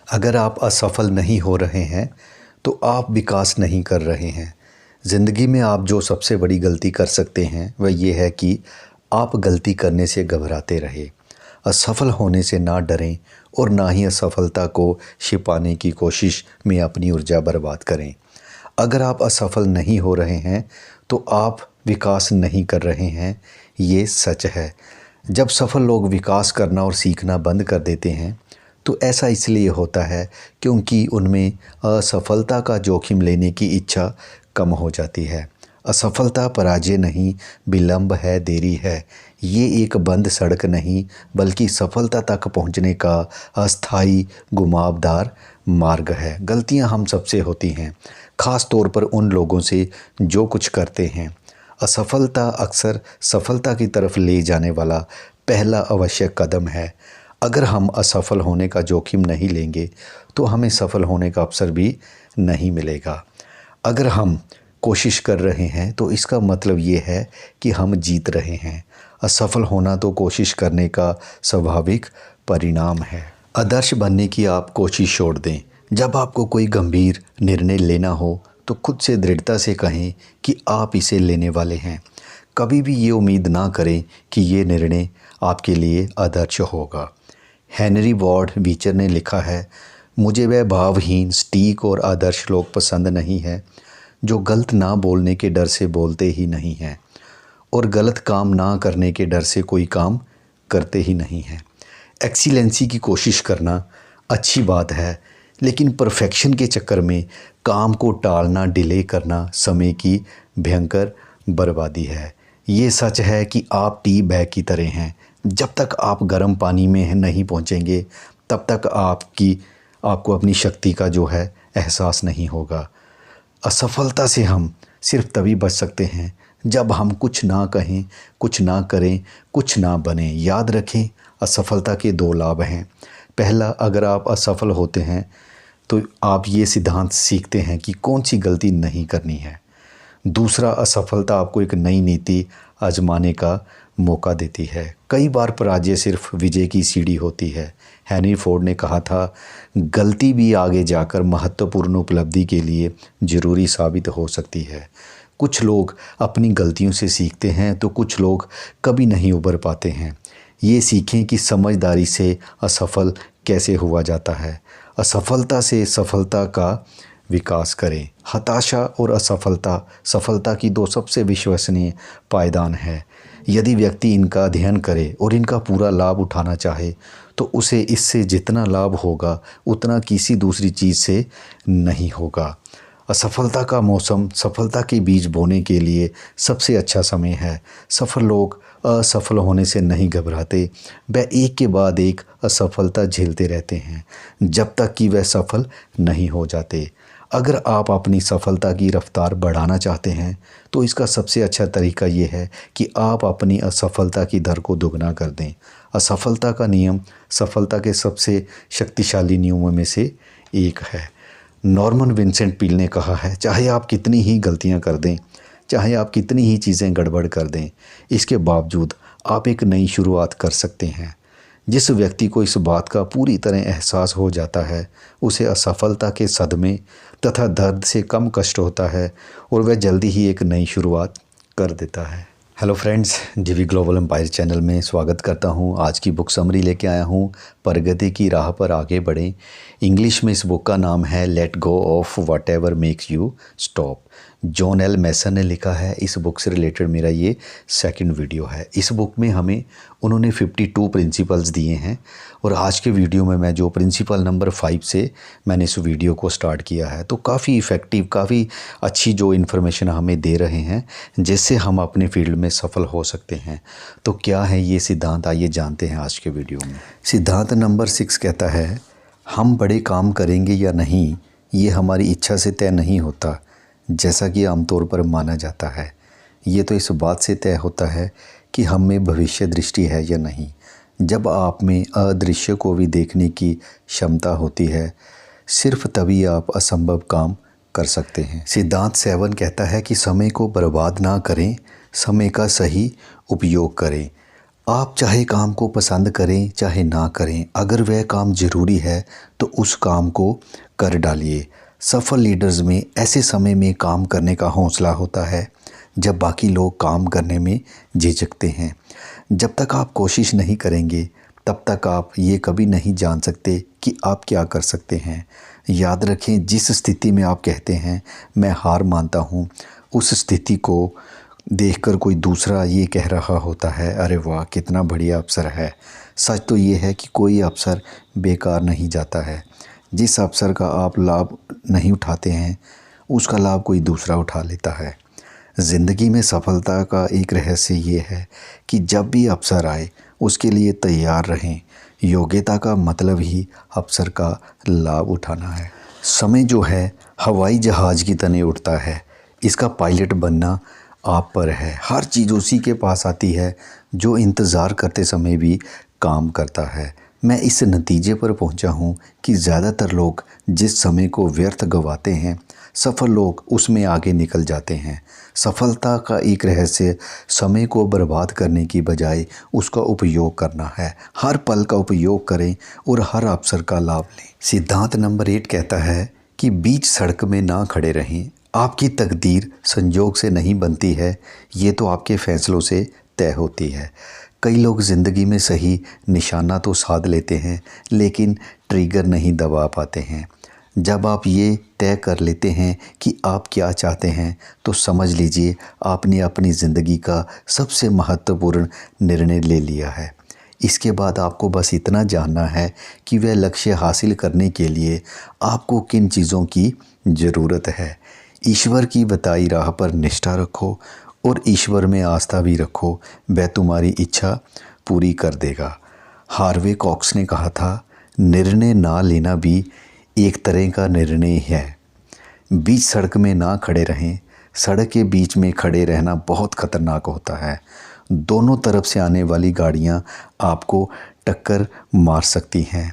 अगर आप असफल नहीं हो रहे हैं तो आप विकास नहीं कर रहे हैं। ज़िंदगी में आप जो सबसे बड़ी गलती कर सकते हैं वह ये है कि आप गलती करने से घबराते रहे। असफल होने से ना डरें और ना ही असफलता को छिपाने की कोशिश में अपनी ऊर्जा बर्बाद करें। अगर आप असफल नहीं हो रहे हैं तो आप विकास नहीं कर रहे हैं, ये सच है। जब सफल लोग विकास करना और सीखना बंद कर देते हैं तो ऐसा इसलिए होता है क्योंकि उनमें असफलता का जोखिम लेने की इच्छा कम हो जाती है। असफलता पराजय नहीं, विलंब है, देरी है। ये एक बंद सड़क नहीं बल्कि सफलता तक पहुंचने का अस्थायी घुमावदार मार्ग है। गलतियां हम सबसे होती हैं, ख़ास तौर पर उन लोगों से जो कुछ करते हैं। असफलता अक्सर सफलता की तरफ ले जाने वाला पहला आवश्यक कदम है। अगर हम असफल होने का जोखिम नहीं लेंगे तो हमें सफल होने का अवसर भी नहीं मिलेगा। अगर हम कोशिश कर रहे हैं तो इसका मतलब ये है कि हम जीत रहे हैं। असफल होना तो कोशिश करने का स्वाभाविक परिणाम है। आदर्श बनने की आप कोशिश छोड़ दें। जब आपको कोई गंभीर निर्णय लेना हो तो खुद से दृढ़ता से कहें कि आप इसे लेने वाले हैं। कभी भी ये उम्मीद ना करें कि ये निर्णय आपके लिए आदर्श होगा। हेनरी वार्ड बीचर ने लिखा है, मुझे वह भावहीन, सटीक और आदर्श लोग पसंद नहीं है जो गलत ना बोलने के डर से बोलते ही नहीं हैं और गलत काम ना करने के डर से कोई काम करते ही नहीं हैं। एक्सीलेंसी की कोशिश करना अच्छी बात है, लेकिन परफेक्शन के चक्कर में काम को टालना, डिले करना समय की भयंकर बर्बादी है। ये सच है कि आप टी बैग की तरह हैं। जब तक आप गर्म पानी में नहीं पहुंचेंगे तब तक आपको अपनी शक्ति का जो है एहसास नहीं होगा। असफलता से हम सिर्फ तभी बच सकते हैं जब हम कुछ ना कहें, कुछ ना करें, कुछ ना बने। याद रखें, असफलता के दो लाभ हैं। पहला, अगर आप असफल होते हैं तो आप ये सिद्धांत सीखते हैं कि कौन सी गलती नहीं करनी है। दूसरा, असफलता आपको एक नई नीति आजमाने का मौका देती है। कई बार पराजय सिर्फ विजय की सीढ़ी होती है। हेनरी फोर्ड ने कहा था, गलती भी आगे जाकर महत्वपूर्ण उपलब्धि के लिए ज़रूरी साबित हो सकती है। कुछ लोग अपनी गलतियों से सीखते हैं तो कुछ लोग कभी नहीं उबर पाते हैं। ये सीखें कि समझदारी से असफल कैसे हुआ जाता है। असफलता से सफलता का विकास करें। हताशा और असफलता सफलता की दो सबसे विश्वसनीय पायदान है। यदि व्यक्ति इनका अध्ययन करे और इनका पूरा लाभ उठाना चाहे तो उसे इससे जितना लाभ होगा उतना किसी दूसरी चीज़ से नहीं होगा। असफलता का मौसम सफलता के बीज बोने के लिए सबसे अच्छा समय है। सफल लोग असफल होने से नहीं घबराते, वह एक के बाद एक असफलता झेलते रहते हैं जब तक कि वह सफल नहीं हो जाते। अगर आप अपनी सफलता की रफ्तार बढ़ाना चाहते हैं तो इसका सबसे अच्छा तरीका ये है कि आप अपनी असफलता की दर को दोगुना कर दें। असफलता का नियम सफलता के सबसे शक्तिशाली नियमों में से एक है। नॉर्मन विंसेंट पील ने कहा है, चाहे आप कितनी ही गलतियां कर दें, चाहे आप कितनी ही चीज़ें गड़बड़ कर दें, इसके बावजूद आप एक नई शुरुआत कर सकते हैं। जिस व्यक्ति को इस बात का पूरी तरह एहसास हो जाता है उसे असफलता के सदमे तथा दर्द से कम कष्ट होता है और वह जल्दी ही एक नई शुरुआत कर देता है। हेलो फ्रेंड्स, जीवी ग्लोबल एम्पायर चैनल में स्वागत करता हूं। आज की बुक समरी लेके आया हूं, प्रगति की राह पर आगे बढ़ें। इंग्लिश में इस बुक का नाम है let go of whatever makes you stop. John L Mason ने लिखा है। इस बुक से रिलेटेड मेरा ये सेकंड वीडियो है। इस बुक में हमें उन्होंने 52 प्रिंसिपल्स दिए हैं और आज के वीडियो में मैं जो प्रिंसिपल नंबर 5 से मैंने इस वीडियो को स्टार्ट किया है, तो काफ़ी इफ़ेक्टिव, काफ़ी अच्छी जो इन्फॉर्मेशन हमें दे रहे हैं जिससे हम अपने फील्ड में सफल हो सकते हैं। तो क्या है ये सिद्धांत, आइए जानते हैं आज के वीडियो में। सिद्धांत नंबर 6 कहता है, हम बड़े काम करेंगे या नहीं ये हमारी इच्छा से तय नहीं होता जैसा कि आमतौर पर माना जाता है। ये तो इस बात से तय होता है कि हम में भविष्य दृष्टि है या नहीं। जब आप में अदृश्य को भी देखने की क्षमता होती है, सिर्फ तभी आप असंभव काम कर सकते हैं। सिद्धांत 7 कहता है कि समय को बर्बाद ना करें, समय का सही उपयोग करें। आप चाहे काम को पसंद करें चाहे ना करें, अगर वह काम ज़रूरी है तो उस काम को कर डालिए। सफल लीडर्स में ऐसे समय में काम करने का हौसला होता है जब बाकी लोग काम करने में झिझकते हैं। जब तक आप कोशिश नहीं करेंगे तब तक आप ये कभी नहीं जान सकते कि आप क्या कर सकते हैं। याद रखें, जिस स्थिति में आप कहते हैं मैं हार मानता हूँ, उस स्थिति को देखकर कोई दूसरा ये कह रहा होता है अरे वाह कितना बढ़िया अवसर है। सच तो ये है कि कोई अवसर बेकार नहीं जाता है। जिस अवसर का आप लाभ नहीं उठाते हैं उसका लाभ कोई दूसरा उठा लेता है। ज़िंदगी में सफलता का एक रहस्य ये है कि जब भी अवसर आए उसके लिए तैयार रहें। योग्यता का मतलब ही अवसर का लाभ उठाना है। समय जो है हवाई जहाज़ की तरह उड़ता है, इसका पायलट बनना आप पर है। हर चीज़ उसी के पास आती है जो इंतज़ार करते समय भी काम करता है। मैं इस नतीजे पर पहुंचा हूं कि ज़्यादातर लोग जिस समय को व्यर्थ गंवाते हैं, सफल लोग उसमें आगे निकल जाते हैं। सफलता का एक रहस्य समय को बर्बाद करने की बजाय उसका उपयोग करना है। हर पल का उपयोग करें और हर अवसर का लाभ लें। सिद्धांत नंबर 8 कहता है कि बीच सड़क में ना खड़े रहें। आपकी तकदीर संजोग से नहीं बनती है, ये तो आपके फैसलों से तय होती है। कई लोग ज़िंदगी में सही निशाना तो साध लेते हैं लेकिन ट्रिगर नहीं दबा पाते हैं। जब आप ये तय कर लेते हैं कि आप क्या चाहते हैं तो समझ लीजिए आपने अपनी ज़िंदगी का सबसे महत्वपूर्ण निर्णय ले लिया है। इसके बाद आपको बस इतना जानना है कि वह लक्ष्य हासिल करने के लिए आपको किन चीज़ों की ज़रूरत है। ईश्वर की बताई राह पर निष्ठा रखो और ईश्वर में आस्था भी रखो, वह तुम्हारी इच्छा पूरी कर देगा। हार्वे कॉक्स ने कहा था, निर्णय ना लेना भी एक तरह का निर्णय है। बीच सड़क में ना खड़े रहें। सड़क के बीच में खड़े रहना बहुत ख़तरनाक होता है। दोनों तरफ से आने वाली गाड़ियां आपको टक्कर मार सकती हैं।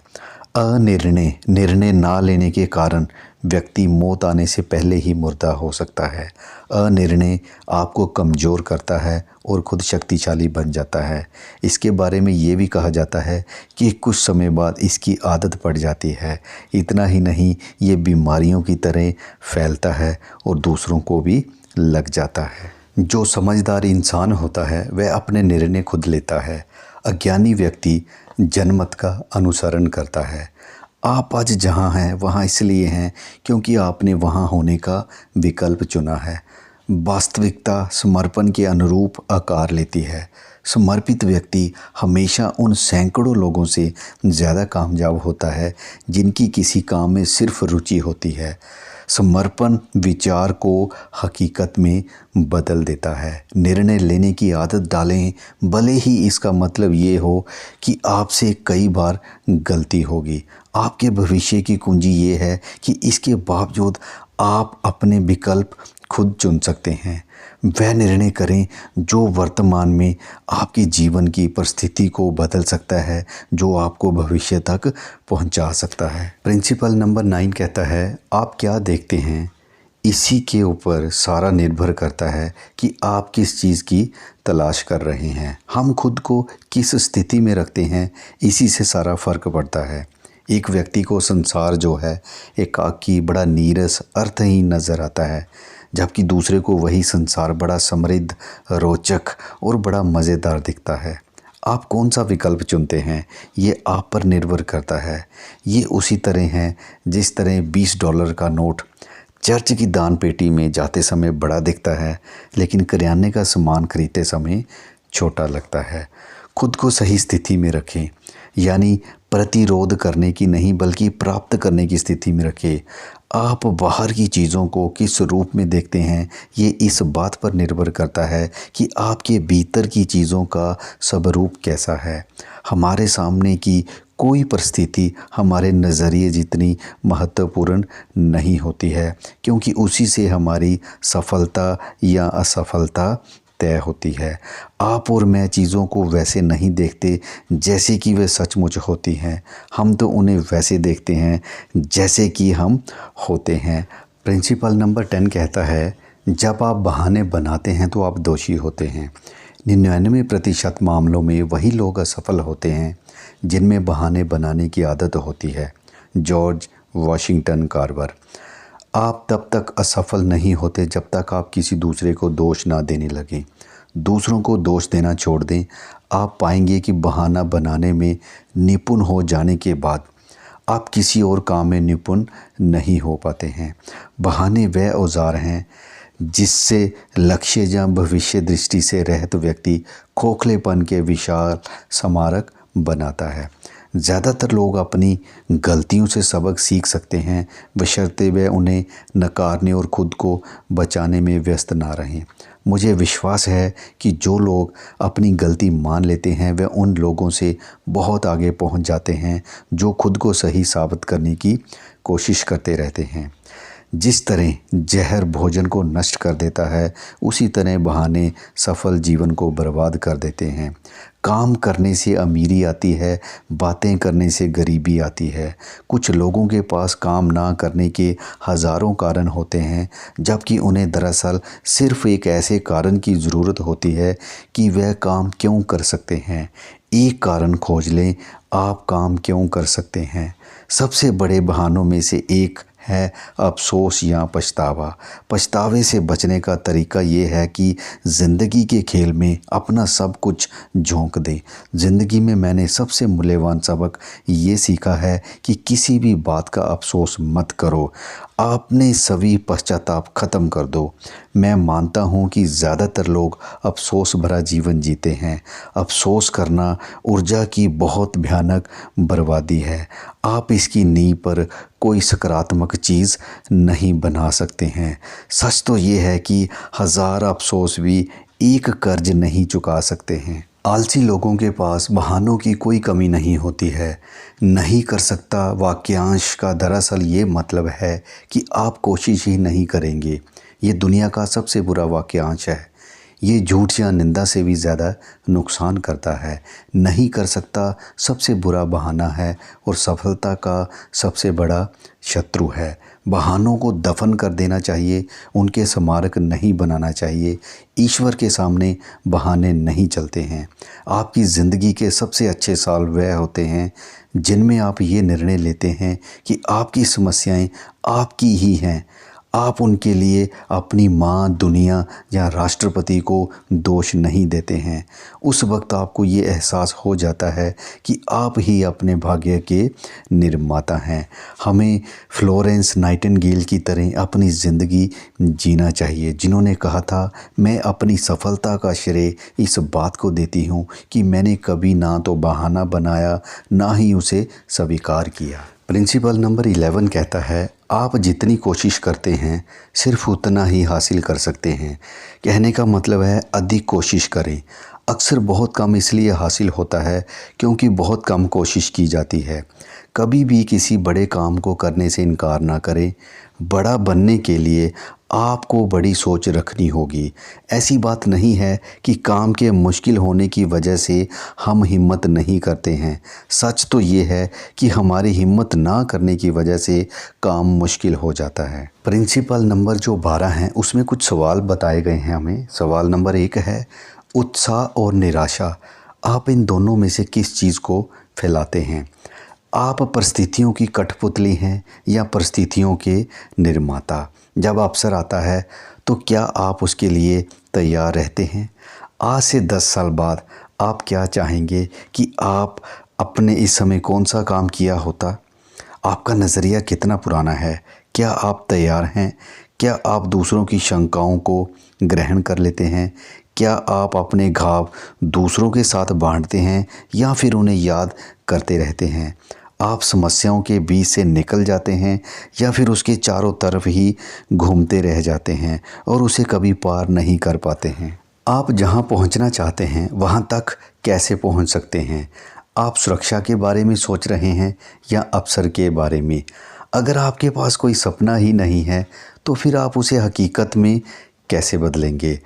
निर्णय ना लेने के कारण व्यक्ति मौत आने से पहले ही मुर्दा हो सकता है। अनिर्णय आपको कमज़ोर करता है और खुद शक्तिशाली बन जाता है। इसके बारे में ये भी कहा जाता है कि कुछ समय बाद इसकी आदत पड़ जाती है। इतना ही नहीं, ये बीमारियों की तरह फैलता है और दूसरों को भी लग जाता है। जो समझदार इंसान होता है वह अपने निर्णय खुद लेता है। अज्ञानी व्यक्ति जनमत का अनुसरण करता है। आप आज जहाँ हैं वहाँ इसलिए हैं क्योंकि आपने वहाँ होने का विकल्प चुना है। वास्तविकता समर्पण के अनुरूप आकार लेती है। समर्पित व्यक्ति हमेशा उन सैकड़ों लोगों से ज़्यादा कामयाब होता है जिनकी किसी काम में सिर्फ रुचि होती है। समर्पण विचार को हकीकत में बदल देता है। निर्णय लेने की आदत डालें, भले ही इसका मतलब ये हो कि आपसे कई बार गलती होगी। आपके भविष्य की कुंजी ये है कि इसके बावजूद आप अपने विकल्प खुद चुन सकते हैं। वह निर्णय करें जो वर्तमान में आपके जीवन की परिस्थिति को बदल सकता है, जो आपको भविष्य तक पहुंचा सकता है। प्रिंसिपल नंबर 9 कहता है, आप क्या देखते हैं इसी के ऊपर सारा निर्भर करता है कि आप किस चीज़ की तलाश कर रहे हैं। हम खुद को किस स्थिति में रखते हैं, इसी से सारा फ़र्क पड़ता है। एक व्यक्ति को संसार जो है एकाकी, बड़ा नीरस, अर्थहीन नज़र आता है, जबकि दूसरे को वही संसार बड़ा समृद्ध, रोचक और बड़ा मज़ेदार दिखता है। आप कौन सा विकल्प चुनते हैं ये आप पर निर्भर करता है। ये उसी तरह है जिस तरह $20 का नोट चर्च की दान पेटी में जाते समय बड़ा दिखता है लेकिन किराने का सामान खरीदते समय छोटा लगता है। खुद को सही स्थिति में रखें, यानी प्रतिरोध करने की नहीं बल्कि प्राप्त करने की स्थिति में रखें। आप बाहर की चीज़ों को किस रूप में देखते हैं ये इस बात पर निर्भर करता है कि आपके भीतर की चीज़ों का स्वरूप कैसा है। हमारे सामने की कोई परिस्थिति हमारे नज़रिए जितनी महत्वपूर्ण नहीं होती है, क्योंकि उसी से हमारी सफलता या असफलता तय होती है। आप और मैं चीज़ों को वैसे नहीं देखते जैसे कि वे सचमुच होती हैं। हम तो उन्हें वैसे देखते हैं जैसे कि हम होते हैं। प्रिंसिपल नंबर 10 कहता है, जब आप बहाने बनाते हैं तो आप दोषी होते हैं। 99% मामलों में वही लोग असफल होते हैं जिनमें बहाने बनाने की आदत होती है। George Washington Carver. आप तब तक असफल नहीं होते जब तक आप किसी दूसरे को दोष ना देने लगें। दूसरों को दोष देना छोड़ दें। आप पाएंगे कि बहाना बनाने में निपुण हो जाने के बाद आप किसी और काम में निपुण नहीं हो पाते हैं। बहाने वह औजार हैं जिससे लक्ष्य या भविष्य दृष्टि से रहित व्यक्ति खोखलेपन के विशाल स्मारक बनाता है। ज़्यादातर लोग अपनी गलतियों से सबक सीख सकते हैं बशर्ते वे उन्हें नकारने और ख़ुद को बचाने में व्यस्त ना रहें। मुझे विश्वास है कि जो लोग अपनी गलती मान लेते हैं वे उन लोगों से बहुत आगे पहुंच जाते हैं जो खुद को सही साबित करने की कोशिश करते रहते हैं। जिस तरह जहर भोजन को नष्ट कर देता है उसी तरह बहाने सफल जीवन को बर्बाद कर देते हैं। काम करने से अमीरी आती है, बातें करने से गरीबी आती है। कुछ लोगों के पास काम ना करने के हज़ारों कारण होते हैं जबकि उन्हें दरअसल सिर्फ़ एक ऐसे कारण की ज़रूरत होती है कि वह काम क्यों कर सकते हैं। एक कारण खोज लें, आप काम क्यों कर सकते हैं। सबसे बड़े बहानों में से एक है अफसोस या पछतावा। पछतावे से बचने का तरीका ये है कि ज़िंदगी के खेल में अपना सब कुछ झोंक दें। ज़िंदगी में मैंने सबसे मूल्यवान सबक ये सीखा है कि किसी भी बात का अफसोस मत करो। आपने सभी पश्चाताप ख़त्म कर दो। मैं मानता हूँ कि ज़्यादातर लोग अफसोस भरा जीवन जीते हैं। अफसोस करना ऊर्जा की बहुत भयानक बर्बादी है। आप इसकी नींव पर कोई सकारात्मक चीज़ नहीं बना सकते हैं। सच तो ये है कि हज़ार अफसोस भी एक कर्ज नहीं चुका सकते हैं। आलसी लोगों के पास बहानों की कोई कमी नहीं होती है। नहीं कर सकता वाक्यांश का दरअसल ये मतलब है कि आप कोशिश ही नहीं करेंगे। ये दुनिया का सबसे बुरा वाक्यांश है। ये झूठ या निंदा से भी ज़्यादा नुकसान करता है। नहीं कर सकता सबसे बुरा बहाना है और सफलता का सबसे बड़ा शत्रु है। बहानों को दफन कर देना चाहिए, उनके स्मारक नहीं बनाना चाहिए। ईश्वर के सामने बहाने नहीं चलते हैं। आपकी ज़िंदगी के सबसे अच्छे साल वह होते हैं जिनमें आप ये निर्णय लेते हैं कि आपकी समस्याएं आपकी ही हैं। आप उनके लिए अपनी माँ, दुनिया या राष्ट्रपति को दोष नहीं देते हैं। उस वक्त आपको ये एहसास हो जाता है कि आप ही अपने भाग्य के निर्माता हैं। हमें फ्लोरेंस नाइटिंगेल की तरह अपनी ज़िंदगी जीना चाहिए जिन्होंने कहा था, मैं अपनी सफलता का श्रेय इस बात को देती हूँ कि मैंने कभी ना तो बहाना बनाया ना ही उसे स्वीकार किया। प्रिंसिपल नंबर 11 कहता है, आप जितनी कोशिश करते हैं सिर्फ उतना ही हासिल कर सकते हैं। कहने का मतलब है अधिक कोशिश करें। अक्सर बहुत कम इसलिए हासिल होता है क्योंकि बहुत कम कोशिश की जाती है। कभी भी किसी बड़े काम को करने से इनकार ना करें। बड़ा बनने के लिए आपको बड़ी सोच रखनी होगी। ऐसी बात नहीं है कि काम के मुश्किल होने की वजह से हम हिम्मत नहीं करते हैं। सच तो ये है कि हमारी हिम्मत ना करने की वजह से काम मुश्किल हो जाता है। प्रिंसिपल नंबर जो 12 हैं उसमें कुछ सवाल बताए गए हैं हमें। सवाल नंबर 1 है, उत्साह और निराशा, आप इन दोनों में से किस चीज़ को फैलाते हैं। आप परिस्थितियों की कठपुतली हैं या परिस्थितियों के निर्माता। जब अवसर आता है तो क्या आप उसके लिए तैयार रहते हैं। आज से 10 साल बाद आप क्या चाहेंगे कि आप अपने इस समय कौन सा काम किया होता। आपका नज़रिया कितना पुराना है। क्या आप तैयार हैं। क्या आप दूसरों की शंकाओं को ग्रहण कर लेते हैं। क्या आप अपने घाव दूसरों के साथ बांटते हैं या फिर उन्हें याद करते रहते हैं। आप समस्याओं के बीच से निकल जाते हैं या फिर उसके चारों तरफ ही घूमते रह जाते हैं और उसे कभी पार नहीं कर पाते हैं। आप जहां पहुंचना चाहते हैं वहां तक कैसे पहुंच सकते हैं। आप सुरक्षा के बारे में सोच रहे हैं या अवसर के बारे में। अगर आपके पास कोई सपना ही नहीं है तो फिर आप उसे हकीकत में कैसे बदलेंगे।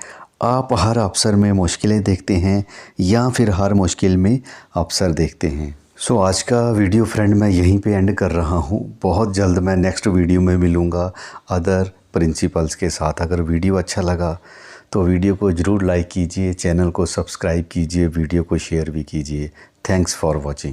आप हर अवसर में मुश्किलें देखते हैं या फिर हर मुश्किल में अवसर देखते हैं। सो आज का वीडियो फ्रेंड मैं यहीं पे एंड कर रहा हूँ। बहुत जल्द मैं नेक्स्ट वीडियो में मिलूँगा अदर प्रिंसिपल्स के साथ। अगर वीडियो अच्छा लगा तो वीडियो को ज़रूर लाइक कीजिए, चैनल को सब्सक्राइब कीजिए, वीडियो को शेयर भी कीजिए। Thanks for watching.